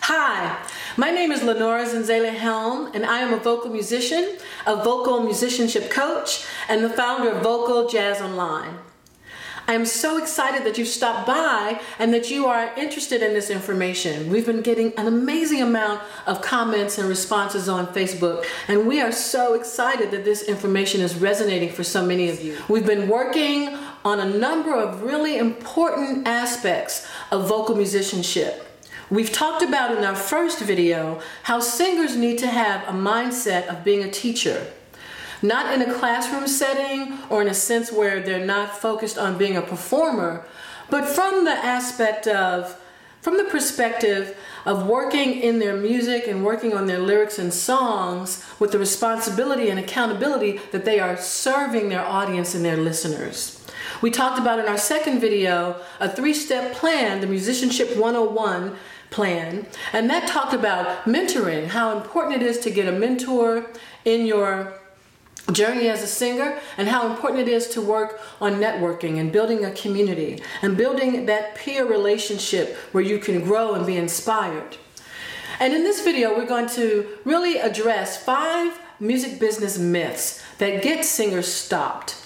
Hi, my name is Lenora Zenzalai Helm, and I am a vocal musician, a vocal musicianship coach, and the founder of Vocal Jazz Online. I am so excited that you've stopped by and that you are interested in this information. We've been getting an amazing amount of comments and responses on Facebook, and we are so excited that this information is resonating for so many of you. We've been working on a number of really important aspects of vocal musicianship. We've talked about in our first video how singers need to have a mindset of being a teacher. Not in a classroom setting or in a sense where they're not focused on being a performer, but from the perspective of working in their music and working on their lyrics and songs with the responsibility and accountability that they are serving their audience and their listeners. We talked about in our second video a 3-step plan, the Musicianship 101 plan, and that talked about mentoring, how important it is to get a mentor in your journey as a singer, and how important it is to work on networking and building a community and building that peer relationship where you can grow and be inspired. And in this video, we're going to really address 5 music business myths that get singers stopped.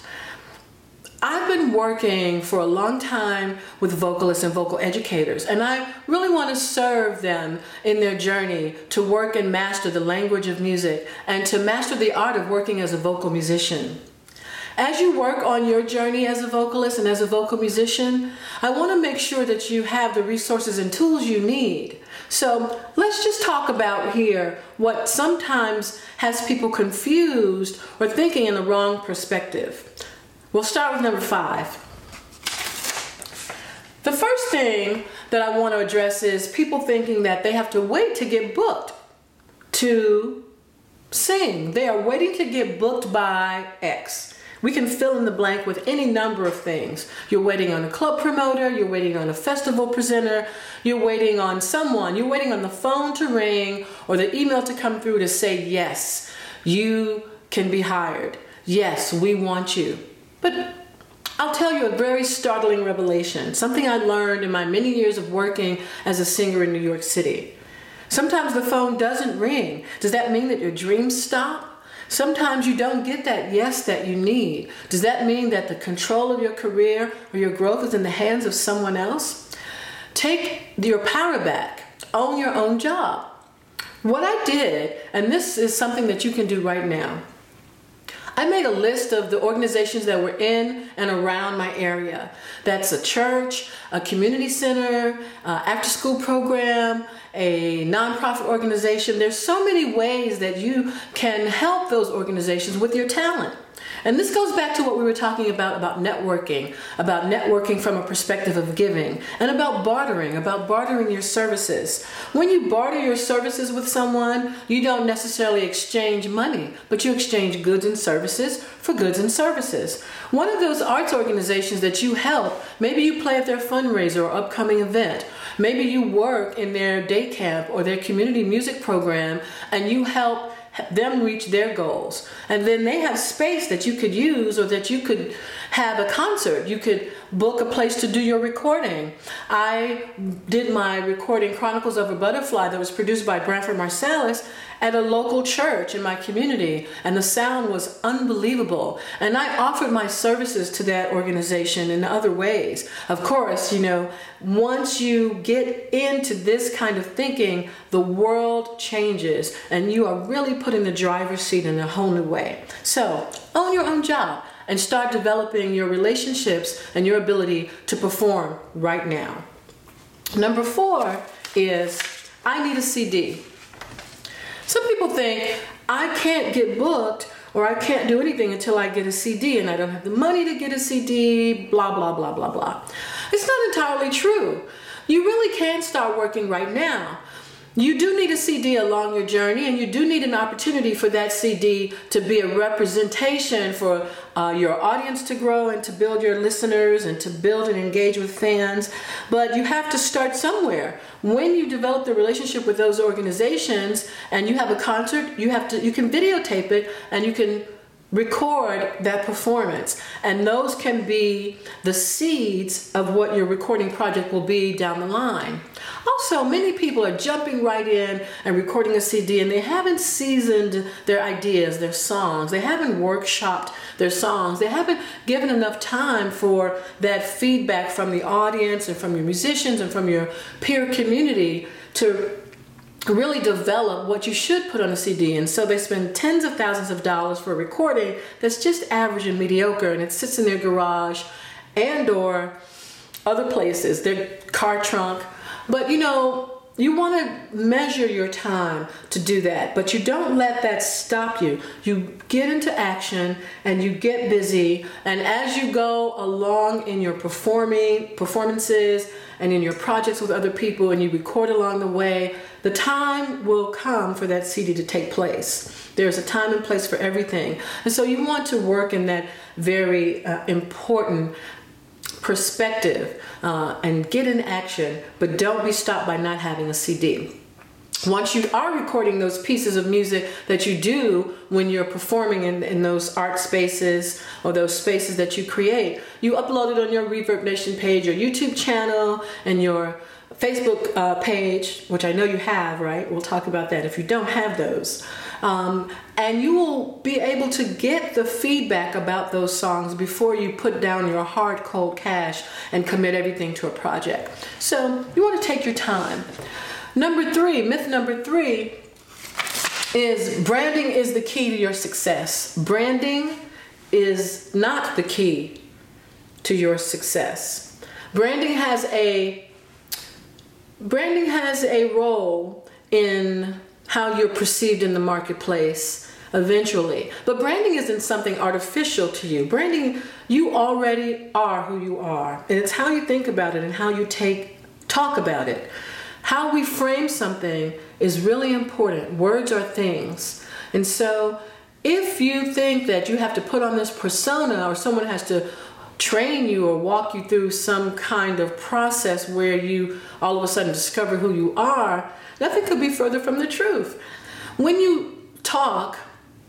I've been working for a long time with vocalists and vocal educators, and I really want to serve them in their journey to work and master the language of music and to master the art of working as a vocal musician. As you work on your journey as a vocalist and as a vocal musician, I want to make sure that you have the resources and tools you need. So let's just talk about here what sometimes has people confused or thinking in the wrong perspective. We'll start with number 5. The first thing that I want to address is people thinking that they have to wait to get booked to sing. They are waiting to get booked by X. We can fill in the blank with any number of things. You're waiting on a club promoter, you're waiting on a festival presenter, you're waiting on someone, you're waiting on the phone to ring or the email to come through to say, yes, you can be hired. Yes, we want you. But I'll tell you a very startling revelation, something I learned in my many years of working as a singer in New York City. Sometimes the phone doesn't ring. Does that mean that your dreams stop? Sometimes you don't get that yes that you need. Does that mean that the control of your career or your growth is in the hands of someone else? Take your power back. Own your own job. What I did, and this is something that you can do right now, I made a list of the organizations that were in and around my area. That's a church, a community center, after-school program, a nonprofit organization. There's so many ways that you can help those organizations with your talent. And this goes back to what we were talking about networking from a perspective of giving, and about bartering your services. When you barter your services with someone, you don't necessarily exchange money, but you exchange goods and services for goods and services. One of those arts organizations that you help, maybe you play at their fundraiser or upcoming event. Maybe you work in their day camp or their community music program, and you help them reach their goals. And then they have space that you could use, or that you could have a concert. You could book a place to do your recording. I did my recording Chronicles of a Butterfly that was produced by Branford Marsalis at a local church in my community, and the sound was unbelievable. And I offered my services to that organization in other ways. Of course, once you get into this kind of thinking, the world changes and you are really put in the driver's seat in a whole new way. So own your own job and start developing your relationships and your ability to perform right now. Number 4 is, I need a CD. Some people think, I can't get booked or I can't do anything until I get a CD, and I don't have the money to get a CD, blah, blah, blah, blah, blah. It's not entirely true. You really can start working right now. You do need a CD along your journey, and you do need an opportunity for that CD to be a representation for your audience to grow and to build your listeners and to build and engage with fans. But you have to start somewhere. When you develop the relationship with those organizations and you have a concert, you can videotape it and you can record that performance, and those can be the seeds of what your recording project will be down the line. Also, many people are jumping right in and recording a CD, and they haven't seasoned their ideas, their songs. They haven't workshopped their songs. They haven't given enough time for that feedback from the audience and from your musicians and from your peer community to really develop what you should put on a CD. And so they spend tens of thousands of dollars for a recording that's just average and mediocre, and it sits in their garage and or other places, their car trunk. But you know, you want to measure your time to do that, but you don't let that stop you. You get into action and you get busy, and as you go along in your performances and in your projects with other people, and you record along the way, the time will come for that CD to take place. There's a time and place for everything. And so you want to work in that very important perspective and get in action, but don't be stopped by not having a CD. Once you are recording those pieces of music that you do when you're performing in those art spaces or those spaces that you create, you upload it on your Reverb Nation page, your YouTube channel, and your Facebook page, which I know you have, right? We'll talk about that if you don't have those. And you will be able to get the feedback about those songs before you put down your hard, cold cash and commit everything to a project. So you want to take your time. Myth number three is branding is the key to your success. Branding is not the key to your success. Branding has a role in how you're perceived in the marketplace eventually. But branding isn't something artificial to you. Branding, you already are who you are. And it's how you think about it and how you talk about it. How we frame something is really important. Words are things. And so if you think that you have to put on this persona, or someone has to train you or walk you through some kind of process where you all of a sudden discover who you are, nothing could be further from the truth. When you talk,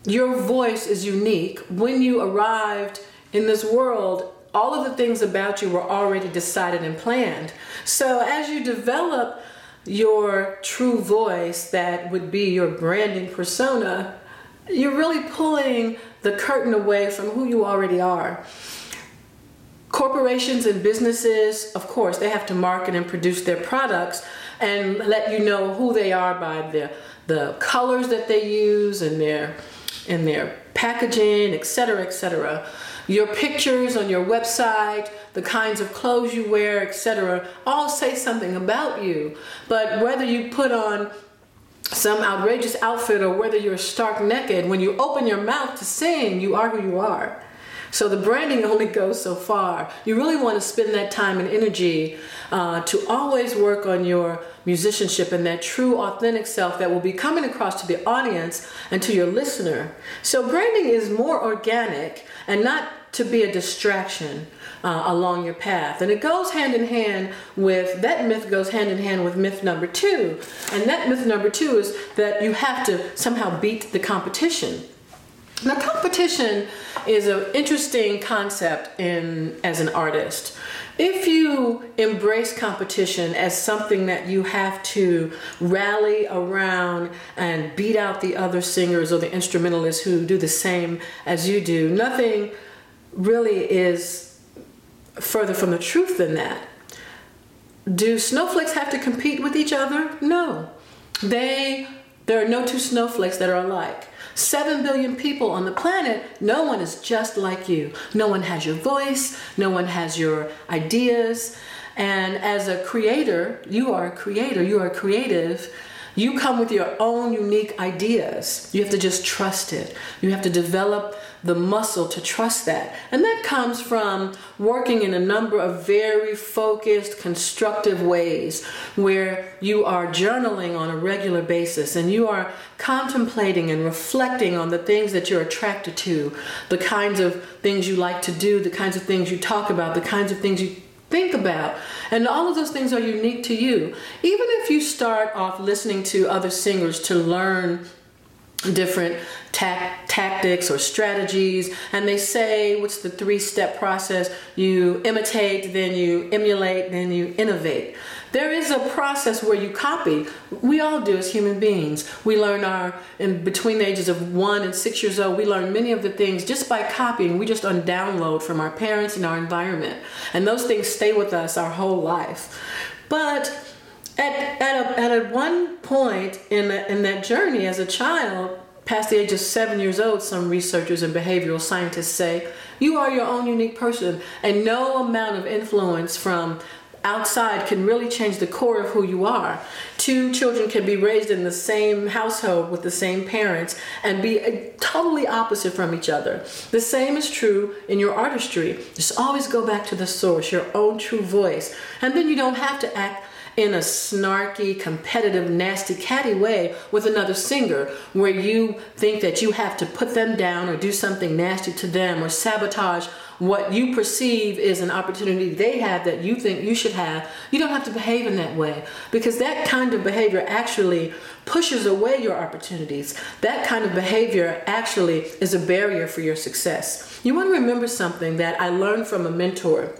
your voice is unique. When you arrived in this world, all of the things about you were already decided and planned. So as you develop your true voice, that would be your branding persona, you're really pulling the curtain away from who you already are. Corporations and businesses, of course, they have to market and produce their products and let you know who they are by the colors that they use and their packaging, etc., etc. Your pictures on your website, the kinds of clothes you wear, etc., all say something about you. But whether you put on some outrageous outfit or whether you're stark naked, when you open your mouth to sing, you are who you are. So the branding only goes so far. You really want to spend that time and energy to always work on your musicianship and that true authentic self that will be coming across to the audience and to your listener. So branding is more organic and not to be a distraction along your path. And it goes hand in hand with, that myth goes hand in hand with myth number two. And that myth number two is that you have to somehow beat the competition. Now, competition is an interesting concept as an artist. If you embrace competition as something that you have to rally around and beat out the other singers or the instrumentalists who do the same as you do, nothing really is further from the truth than that. Do snowflakes have to compete with each other? No. There are no two snowflakes that are alike. 7 billion people on the planet, no one is just like you. No one has your voice, no one has your ideas. And as a creator, you are a creator, you are creative. You come with your own unique ideas. You have to just trust it. You have to develop the muscle to trust that. And that comes from working in a number of very focused, constructive ways where you are journaling on a regular basis and you are contemplating and reflecting on the things that you're attracted to, the kinds of things you like to do, the kinds of things you talk about, the kinds of things you think about. And all of those things are unique to you. Even if you start off listening to other singers to learn different tactics or strategies, and they say, what's the 3-step process? You imitate, then you emulate, then you innovate. There is a process where you copy. We all do as human beings. We learn in between the ages of 1 and 6 years old, we learn many of the things just by copying. We just download from our parents and our environment, and those things stay with us our whole life. But at one point in that journey as a child, past the age of 7 years old, some researchers and behavioral scientists say, you are your own unique person, and no amount of influence from outside can really change the core of who you are. 2 children can be raised in the same household with the same parents and be totally opposite from each other. The same is true in your artistry. Just always go back to the source, your own true voice. And then you don't have to act in a snarky, competitive, nasty, catty way with another singer where you think that you have to put them down or do something nasty to them or sabotage what you perceive is an opportunity they have that you think you should have. You don't have to behave in that way, because that kind of behavior actually pushes away your opportunities. That kind of behavior actually is a barrier for your success. You want to remember something that I learned from a mentor.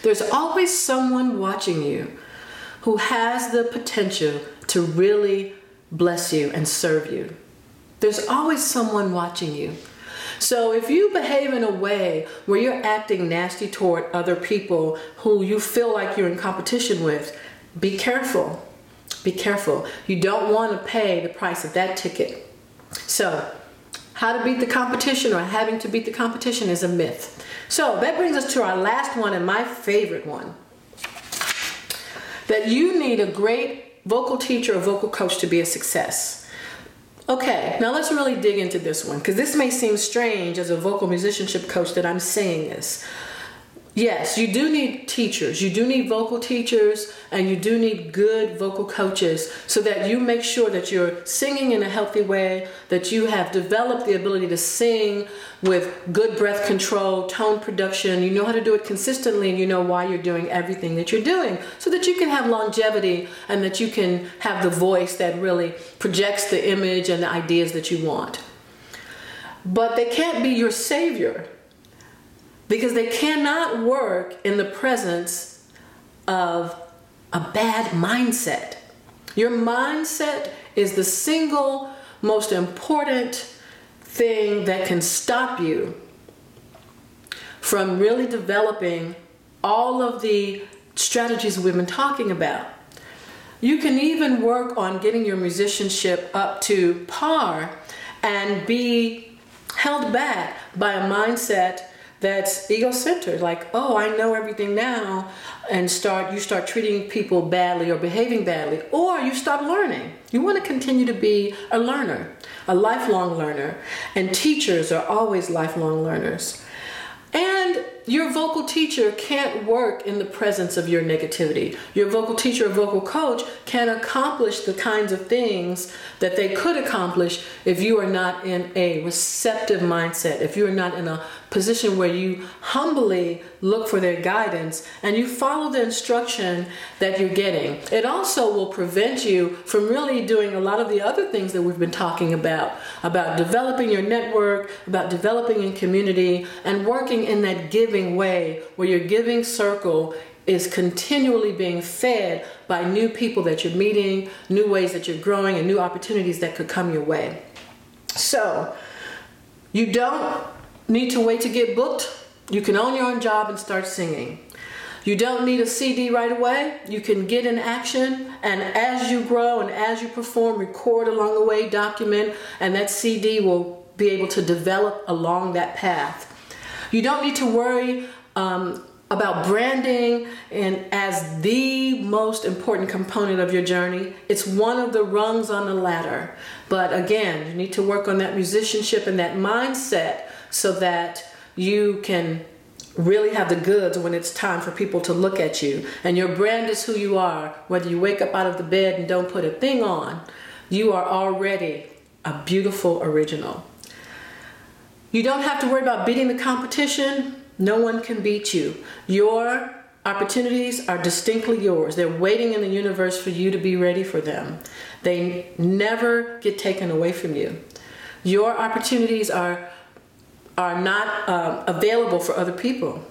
There's always someone watching you who has the potential to really bless you and serve you. There's always someone watching you. So if you behave in a way where you're acting nasty toward other people who you feel like you're in competition with, be careful. Be careful. You don't want to pay the price of that ticket. So, how to beat the competition, or having to beat the competition, is a myth. So that brings us to our last one, and my favorite one. That you need a great vocal teacher or vocal coach to be a success. Okay, now let's really dig into this one, because this may seem strange as a vocal musicianship coach that I'm saying this. Yes, you do need teachers. You do need vocal teachers, and you do need good vocal coaches so that you make sure that you're singing in a healthy way, that you have developed the ability to sing with good breath control, tone production. You know how to do it consistently, and you know why you're doing everything that you're doing, so that you can have longevity and that you can have the voice that really projects the image and the ideas that you want. But they can't be your savior, because they cannot work in the presence of a bad mindset. Your mindset is the single most important thing that can stop you from really developing all of the strategies we've been talking about. You can even work on getting your musicianship up to par and be held back by a mindset that's ego-centered, like, oh, I know everything now, and you start treating people badly or behaving badly, or you stop learning. You want to continue to be a learner, a lifelong learner, and teachers are always lifelong learners. And your vocal teacher can't work in the presence of your negativity. Your vocal teacher or vocal coach can't accomplish the kinds of things that they could accomplish if you are not in a receptive mindset, if you are not in a position where you humbly look for their guidance and you follow the instruction that you're getting. It also will prevent you from really doing a lot of the other things that we've been talking about developing your network, about developing in community, and working in that giving way where your giving circle is continually being fed by new people that you're meeting, new ways that you're growing, and new opportunities that could come your way. So, you don't need to wait to get booked. You can own your own job and start singing. You don't need a CD right away. You can get in action, and as you grow and as you perform, record along the way, document, and that CD will be able to develop along that path. You don't need to worry about branding and as the most important component of your journey. It's one of the rungs on the ladder. But again, you need to work on that musicianship and that mindset so that you can really have the goods when it's time for people to look at you. And your brand is who you are. Whether you wake up out of the bed and don't put a thing on, you are already a beautiful original. You don't have to worry about beating the competition. No one can beat you. Your opportunities are distinctly yours. They're waiting in the universe for you to be ready for them. They never get taken away from you. Your opportunities are not available for other people.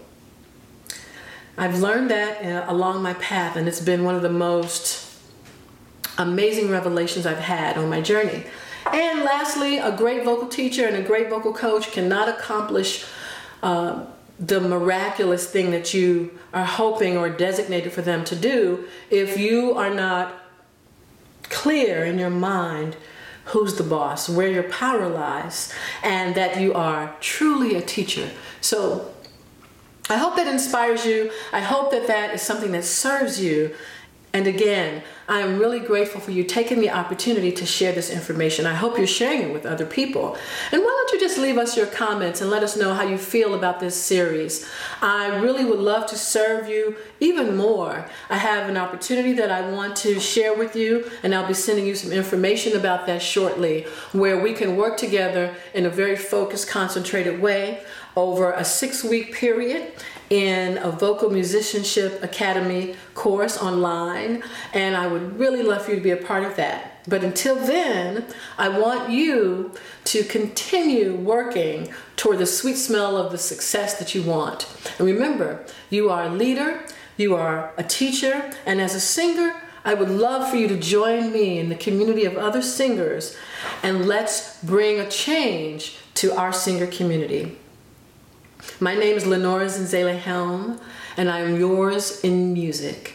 I've learned that along my path, and it's been one of the most amazing revelations I've had on my journey. And lastly, a great vocal teacher and a great vocal coach cannot accomplish the miraculous thing that you are hoping or designated for them to do if you are not clear in your mind who's the boss, where your power lies, and that you are truly a teacher. So I hope that inspires you. I hope that that is something that serves you. And again, I am really grateful for you taking the opportunity to share this information. I hope you're sharing it with other people. And why don't you just leave us your comments and let us know how you feel about this series. I really would love to serve you even more. I have an opportunity that I want to share with you, and I'll be sending you some information about that shortly, where we can work together in a very focused, concentrated way over a 6-week period in a vocal musicianship academy course online, and I would really love for you to be a part of that. But until then, I want you to continue working toward the sweet smell of the success that you want. And remember, you are a leader, you are a teacher, and as a singer, I would love for you to join me in the community of other singers, and let's bring a change to our singer community. My name is Lenora Zenzalai Helm, and I am yours in music.